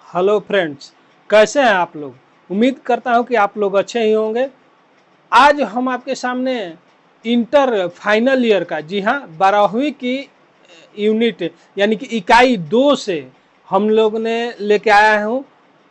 Hello friends, कैसे हैं आप लोग। उम्मीद करता हूं कि आप लोग अच्छे ही होंगे। आज हम आपके सामने इंटर फाइनल ईयर का, जी हाँ, 12वीं की यूनिट यानी कि इकाई 2 से हम लोग ने लेके आया हूं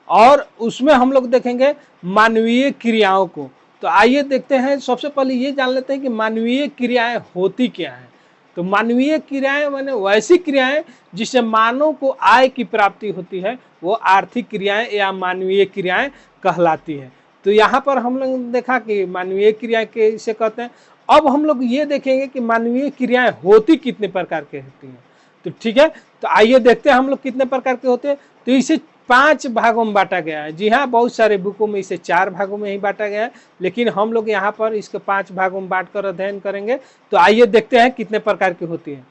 और उसमें हम लोग देखेंगे मानवीय क्रियाओं को। तो आइए देखते हैं। सबसे पहले ये जान लेते हैं कि मानवीय क्रियाएं होती क्या हैं। तो मानवीय क्रियाएं माने वैसी क्रियाएं जिससे मानव को आय की प्राप्ति होती है, वो आर्थिक क्रियाएं या मानवीय क्रियाएं कहलाती है। तो यहाँ पर हम लोग ने देखा कि मानवीय क्रियाएं कैसे कहते हैं। अब हम लोग ये देखेंगे कि मानवीय क्रियाएं होती कितने प्रकार की होती हैं। तो ठीक है, तो आइए देखते हैं हम लोग कितने प्रकार के होते हैं। तो इसे 5 भागों में बांटा गया है। जी हाँ, बहुत सारे बुकों में इसे 4 भागों में ही बांटा गया है, लेकिन हम लोग यहाँ पर इसके 5 भागों में बांट कर अध्ययन करेंगे। तो आइए देखते हैं कितने प्रकार की होती हैं।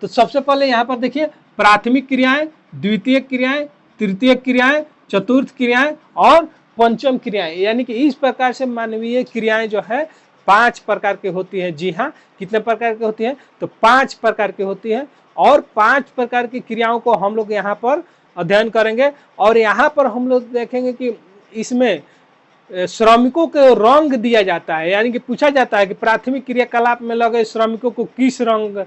तो सबसे पहले यहाँ पर देखिए, प्राथमिक क्रियाएं, द्वितीय क्रियाएं, तृतीय क्रियाएं, चतुर्थ क्रियाएं और पंचम क्रियाएं, यानी कि इस प्रकार से मानवीय क्रियाएं जो है 5 प्रकार की होती है। जी हाँ, कितने प्रकार की होती है? तो 5 प्रकार की होती है और 5 प्रकार की क्रियाओं को हम लोग यहाँ पर अध्ययन करेंगे। और यहाँ पर हम लोग देखेंगे कि इसमें श्रमिकों को रंग दिया जाता है, यानी कि पूछा जाता है कि प्राथमिक क्रियाकलाप में लगे श्रमिकों को किस रंग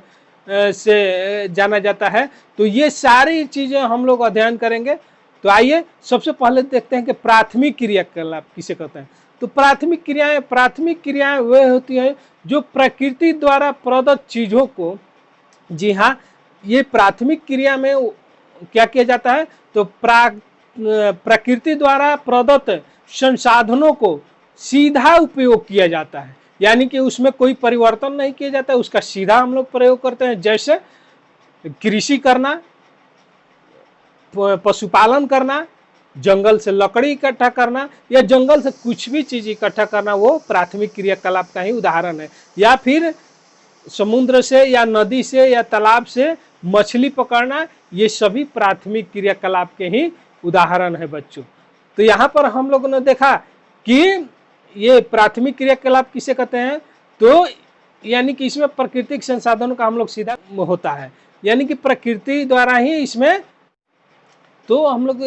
से जाना जाता है। तो ये सारी चीजें हम लोग अध्ययन करेंगे। तो आइए सबसे पहले देखते हैं कि प्राथमिक क्रियाकलाप किसे कहते हैं। तो प्राथमिक क्रियाएं वे होती हैं जो प्रकृति द्वारा प्रदत्त चीजों को, जी हाँ, ये प्राथमिक क्रिया में क्या किया जाता है? तो प्रकृति द्वारा प्रदत्त संसाधनों को सीधा उपयोग किया जाता है, यानी कि उसमें कोई परिवर्तन नहीं किया जाता है, उसका सीधा हम लोग प्रयोग करते हैं। जैसे कृषि करना, पशुपालन करना, जंगल से लकड़ी इकट्ठा करना या जंगल से कुछ भी चीज इकट्ठा करना, वो प्राथमिक क्रियाकलाप का ही उदाहरण है। या फिर समुद्र से या नदी से या तालाब से मछली पकड़ना, ये सभी प्राथमिक क्रियाकलाप के ही उदाहरण है बच्चों। तो यहाँ पर हम लोगों ने देखा कि ये प्राथमिक क्रियाकलाप किसे कहते हैं। तो यानी कि इसमें प्राकृतिक संसाधनों का हम लोग सीधा होता है, यानी कि प्रकृति द्वारा ही इसमें। तो हम लोग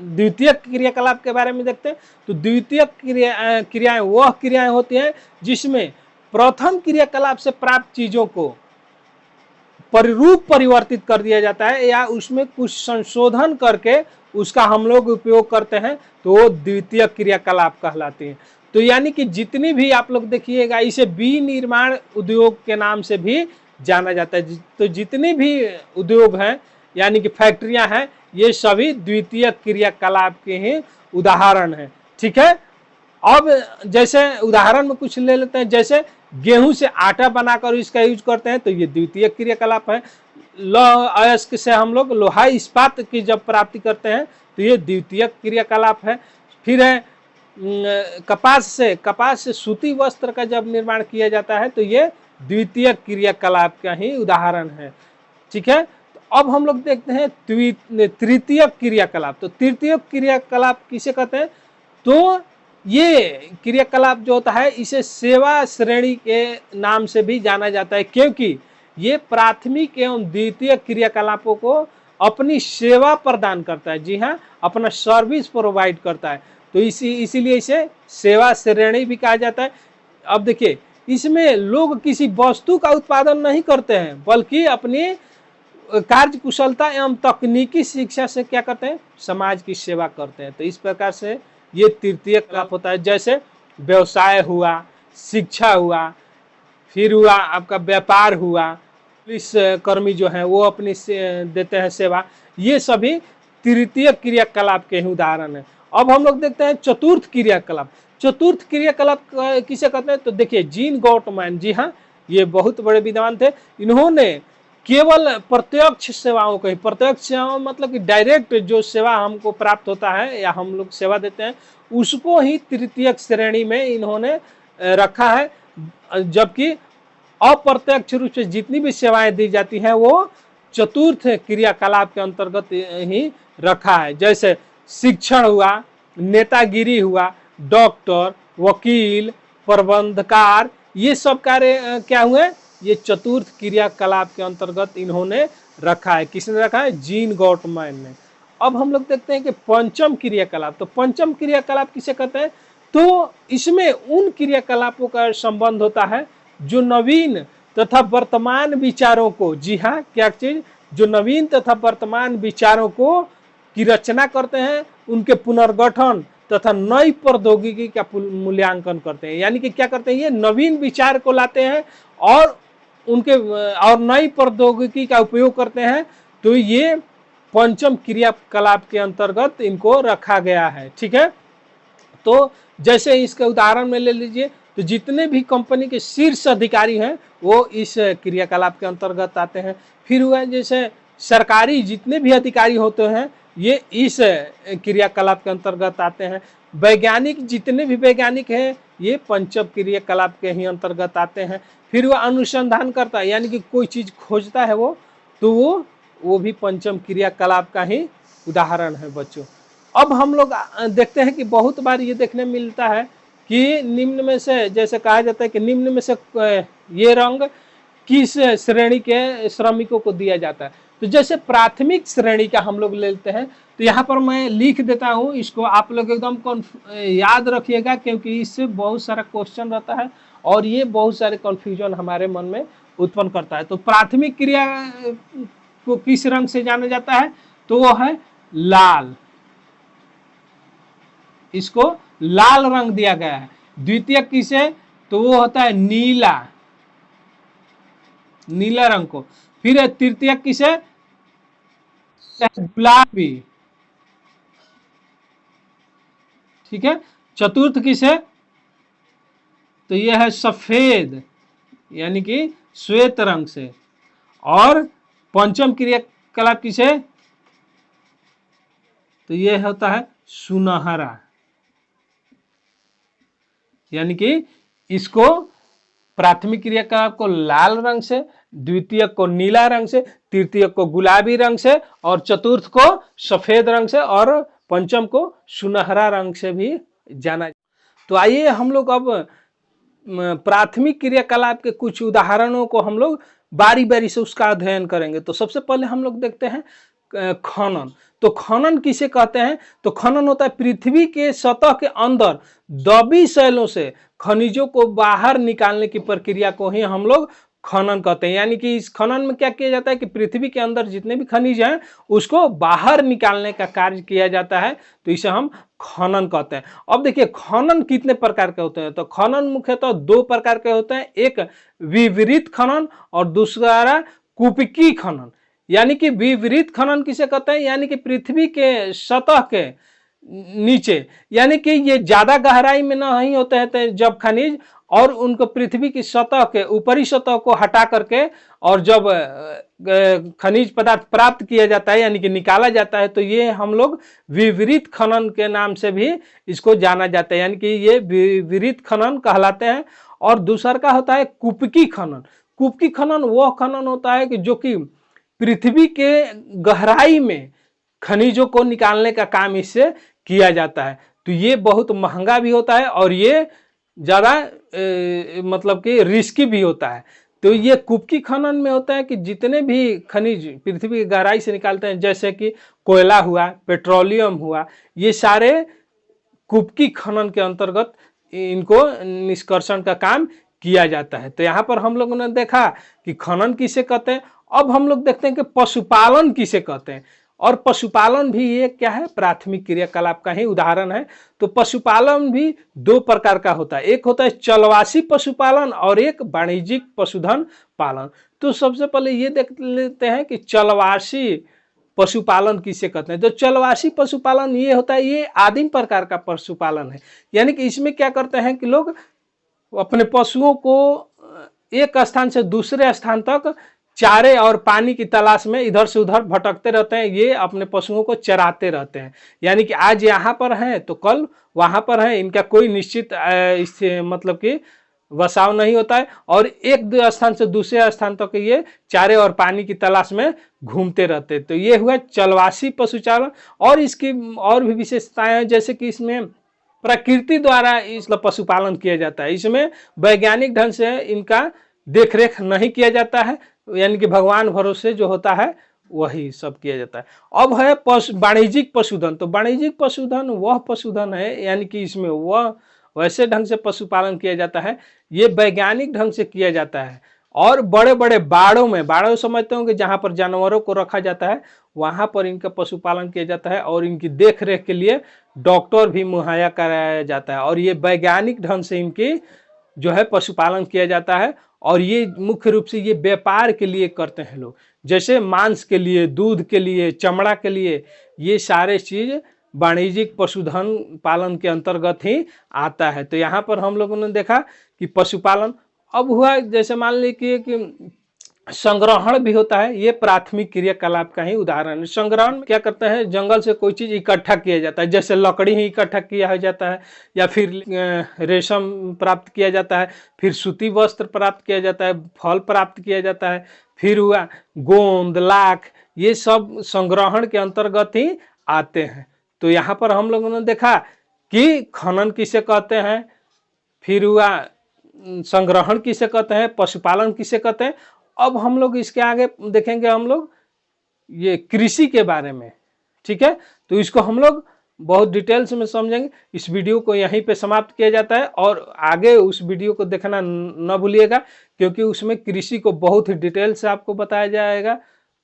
द्वितीय क्रियाकलाप के बारे में देखते हैं। तो द्वितीय क्रियाएं वह क्रियाएं होती हैं जिसमें प्रथम क्रियाकलाप से प्राप्त चीजों को परिवर्तित कर दिया जाता है या उसमें कुछ संशोधन करके उसका हम लोग उपयोग करते हैं, तो वो द्वितीय क्रियाकलाप कहलाती है। तो यानी कि जितनी भी आप लोग देखिएगा, इसे विनिर्माण उद्योग के नाम से भी जाना जाता है। तो जितनी भी उद्योग हैं यानी कि फैक्ट्रियां हैं, ये सभी द्वितीय क्रियाकलाप के ही उदाहरण हैं। ठीक है, अब जैसे उदाहरण में कुछ ले लेते हैं। जैसे गेहूं से आटा बनाकर इसका यूज करते हैं, तो ये द्वितीय क्रियाकलाप है। लौह अयस्क से हम लोग लोहा इस्पात की जब प्राप्ति करते हैं, तो ये द्वितीय क्रियाकलाप है। फिर है कपास से सूती वस्त्र का जब निर्माण किया जाता है, तो ये द्वितीय क्रियाकलाप का ही उदाहरण है। ठीक है, तो अब हम लोग देखते हैं तृतीय क्रियाकलाप। तो तृतीय क्रियाकलाप किसे कहते हैं? तो ये क्रियाकलाप जो होता है, इसे सेवा श्रेणी के नाम से भी जाना जाता है, क्योंकि ये प्राथमिक एवं द्वितीय क्रियाकलापों को अपनी सेवा प्रदान करता है। जी हाँ, अपना सर्विस प्रोवाइड करता है। तो इसीलिए इसे सेवा श्रेणी भी कहा जाता है। अब देखिए, इसमें लोग किसी वस्तु का उत्पादन नहीं करते हैं, बल्कि अपनी कार्य कुशलता एवं तकनीकी शिक्षा से क्या करते हैं? समाज की सेवा करते हैं। तो इस प्रकार से ये तृतीय क्रियाकलाप होता है। जैसे व्यवसाय हुआ, शिक्षा हुआ, फिर हुआ आपका व्यापार हुआ, पुलिस कर्मी जो है वो अपनी देते हैं सेवा, ये सभी तृतीय क्रियाकलाप के ही उदाहरण है। अब हम लोग देखते हैं चतुर्थ क्रियाकलाप। चतुर्थ क्रियाकलाप किसे कहते हैं? तो देखिए, जीन गॉटमैन, जी हाँ, ये बहुत बड़े विद्वान थे। इन्होंने केवल प्रत्यक्ष सेवाओं को ही, प्रत्यक्ष सेवाओं मतलब कि डायरेक्ट जो सेवा हमको प्राप्त होता है या हम लोग सेवा देते हैं, उसको ही तृतीय श्रेणी में इन्होंने रखा है। जबकि अप्रत्यक्ष रूप से जितनी भी सेवाएं दी जाती हैं, वो चतुर्थ क्रियाकलाप के अंतर्गत ही रखा है। जैसे शिक्षण हुआ, नेतागिरी हुआ, डॉक्टर, वकील, प्रबंधकार, ये सब कार्य क्या हुए? ये चतुर्थ क्रियाकलाप के अंतर्गत इन्होंने रखा है। किसने रखा है? जीन गॉटमैन ने। अब हम लोग देखते हैं कि पंचम क्रियाकलाप। तो पंचम क्रियाकलाप किसे कहते हैं? तो इसमें उन क्रियाकलापों का संबंध होता है जो नवीन तथा वर्तमान विचारों को, जी हाँ, क्या चीज, जो नवीन तथा वर्तमान विचारों को की रचना करते हैं, उनके पुनर्गठन तथा नई प्रौद्योगिकी का मूल्यांकन करते हैं। यानी कि क्या करते हैं, ये नवीन विचार को लाते हैं और उनके और नई प्रौद्योगिकी का उपयोग करते हैं। तो ये पंचम क्रियाकलाप के अंतर्गत इनको रखा गया है। ठीक है, तो जैसे इसके उदाहरण में ले लीजिए, तो जितने भी कंपनी के शीर्ष अधिकारी हैं वो इस क्रियाकलाप के अंतर्गत आते हैं। फिर हुआ जैसे सरकारी जितने भी अधिकारी होते हैं ये इस क्रियाकलाप के अंतर्गत आते हैं। वैज्ञानिक जितने भी वैज्ञानिक हैं ये पंचम क्रियाकलाप के ही अंतर्गत आते हैं। फिर वह अनुसंधान करता है, यानी कि कोई चीज खोजता है वो, तो वो भी पंचम क्रियाकलाप का ही उदाहरण है बच्चों। अब हम लोग देखते हैं कि बहुत बार ये देखने मिलता है कि निम्न में से, जैसे कहा जाता है कि निम्न में से ये रंग किस श्रेणी के श्रमिकों को दिया जाता है। तो जैसे प्राथमिक श्रेणी का हम लोग लेते हैं, तो यहाँ पर मैं लिख देता हूँ, इसको आप लोग एकदम याद रखिएगा, क्योंकि इससे बहुत सारा क्वेश्चन रहता है और ये बहुत सारे कंफ्यूजन हमारे मन में उत्पन्न करता है। तो प्राथमिक क्रिया को किस रंग से जाना जाता है? तो वो है लाल, इसको लाल रंग दिया गया है। द्वितीय किसे? तो वो होता है नीला, नीला रंग को। फिर तृतीय किसे? गुलाबी, ठीक है। चतुर्थ किसे? तो यह है सफेद, यानी कि श्वेत रंग से। और पंचम क्रियाकलाप किसे? तो यह होता है सुनहरा, यानी कि इसको प्राथमिक क्रियाकलाप को लाल रंग से, द्वितीय को नीला रंग से, तृतीय को गुलाबी रंग से, और चतुर्थ को सफेद रंग से, और पंचम को सुनहरा रंग से भी जाना। तो आइए हम लोग अब प्राथमिक क्रियाकलाप के कुछ उदाहरणों को हम लोग बारी बारी से उसका अध्ययन करेंगे। तो सबसे पहले हम लोग देखते हैं खनन। तो खनन किसे कहते हैं? तो खनन होता है पृथ्वी के सतह के अंदर दबी शैलों से खनिजों को बाहर निकालने की प्रक्रिया को ही हम लोग खनन कहते हैं। यानी कि इस खनन में क्या किया जाता है कि पृथ्वी के अंदर जितने भी खनिज हैं उसको बाहर निकालने का कार्य किया जाता है, तो इसे हम खनन कहते हैं। अब देखिए खनन कितने प्रकार के होते हैं? तो खनन मुख्यतः दो प्रकार के होते हैं, एक विवरित खनन और दूसरा कुपिकी खनन। यानी कि विवरित खनन किसे कहते हैं? यानी कि पृथ्वी के सतह के नीचे, यानी कि ये ज्यादा गहराई में नहीं होते हैं जब खनिज, और उनको पृथ्वी की सतह के ऊपरी सतह को हटा करके और जब खनिज पदार्थ प्राप्त किया जाता है यानी कि निकाला जाता है, तो ये हम लोग विवरित खनन के नाम से भी इसको जाना जाता है, यानी कि ये विवरित खनन कहलाते हैं। और दूसरा का होता है कुपिकी खनन। कुपिकी खनन वह खनन होता है कि जो कि पृथ्वी के गहराई में खनिजों को निकालने का काम इससे किया जाता है। तो ये बहुत महंगा भी होता है और ये ज़्यादा मतलब कि रिस्की भी होता है। तो ये कुपिकी खनन में होता है कि जितने भी खनिज पृथ्वी की गहराई से निकालते हैं, जैसे कि कोयला हुआ, पेट्रोलियम हुआ, ये सारे कुपिकी खनन के अंतर्गत इनको निष्कर्षण का काम किया जाता है। तो यहाँ पर हम लोगों ने देखा कि खनन किसे कहते हैं। अब हम लोग देखते हैं कि पशुपालन किसे कहते हैं, और पशुपालन भी ये क्या है? प्राथमिक क्रियाकलाप का ही उदाहरण है। तो पशुपालन भी दो प्रकार का होता है, एक होता है चलवासी पशुपालन और एक वाणिज्यिक पशुधन पालन। तो सबसे पहले ये देख लेते हैं कि चलवासी पशुपालन किसे कहते हैं। तो चलवासी पशुपालन ये होता है, ये आदिम प्रकार का पशुपालन है। यानी कि इसमें क्या करते हैं कि लोग अपने पशुओं को एक स्थान से दूसरे स्थान तक चारे और पानी की तलाश में इधर से उधर भटकते रहते हैं। ये अपने पशुओं को चराते रहते हैं, यानी कि आज यहाँ पर हैं तो कल वहाँ पर हैं, इनका कोई निश्चित मतलब कि बसाव नहीं होता है, और एक स्थान से दूसरे स्थान तक ये चारे और पानी की तलाश में घूमते रहते हैं। तो ये हुआ चलवासी पशुचालन। और इसकी और भी विशेषताएं हैं, जैसे कि इसमें प्रकृति द्वारा इसका पशुपालन किया जाता है। इसमें वैज्ञानिक ढंग से इनका देखरेख नहीं किया जाता है, यानी कि भगवान भरोसे जो होता है वही सब किया जाता है। अब है वाणिज्यिक पशुधन। तो वाणिज्यिक पशुधन वह पशुधन है, यानी कि इसमें वह वैसे ढंग से पशुपालन किया जाता है, ये वैज्ञानिक ढंग से किया जाता है और बड़े बड़े बाड़ों में, बाड़ों समझते होंगे जहाँ पर जानवरों को रखा जाता है, वहाँ पर इनका पशुपालन किया जाता है और इनकी देख रेख के लिए डॉक्टर भी मुहैया कराया जाता है और ये वैज्ञानिक ढंग से इनकी जो है पशुपालन किया जाता है। और ये मुख्य रूप से ये व्यापार के लिए करते हैं लोग, जैसे मांस के लिए, दूध के लिए, चमड़ा के लिए, ये सारे चीज वाणिज्यिक पशुधन पालन के अंतर्गत ही आता है। तो यहाँ पर हम लोगों ने देखा कि पशुपालन। अब हुआ जैसे मान लीजिए कि संग्रहण भी होता है, ये प्राथमिक क्रियाकलाप का ही उदाहरण है। संग्रहण क्या करते हैं, जंगल से कोई चीज इकट्ठा किया जाता है, जैसे लकड़ी ही इकट्ठा किया जाता है, या फिर रेशम प्राप्त किया जाता है, फिर सूती वस्त्र प्राप्त किया जाता है, फल प्राप्त किया जाता है, फिर हुआ गोंद, लाख, ये सब संग्रहण के अंतर्गत ही आते हैं। तो यहाँ पर हम लोगों ने देखा कि खनन किसे कहते हैं, फिर हुआ संग्रहण किसे कहते हैं, पशुपालन किसे कहते हैं। अब हम लोग इसके आगे देखेंगे हम लोग ये कृषि के बारे में, ठीक है। तो इसको हम लोग बहुत डिटेल्स में समझेंगे। इस वीडियो को यहीं पे समाप्त किया जाता है और आगे उस वीडियो को देखना न भूलिएगा, क्योंकि उसमें कृषि को बहुत ही डिटेल से आपको बताया जाएगा।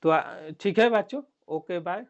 तो ठीक है बच्चों, ओके बाय।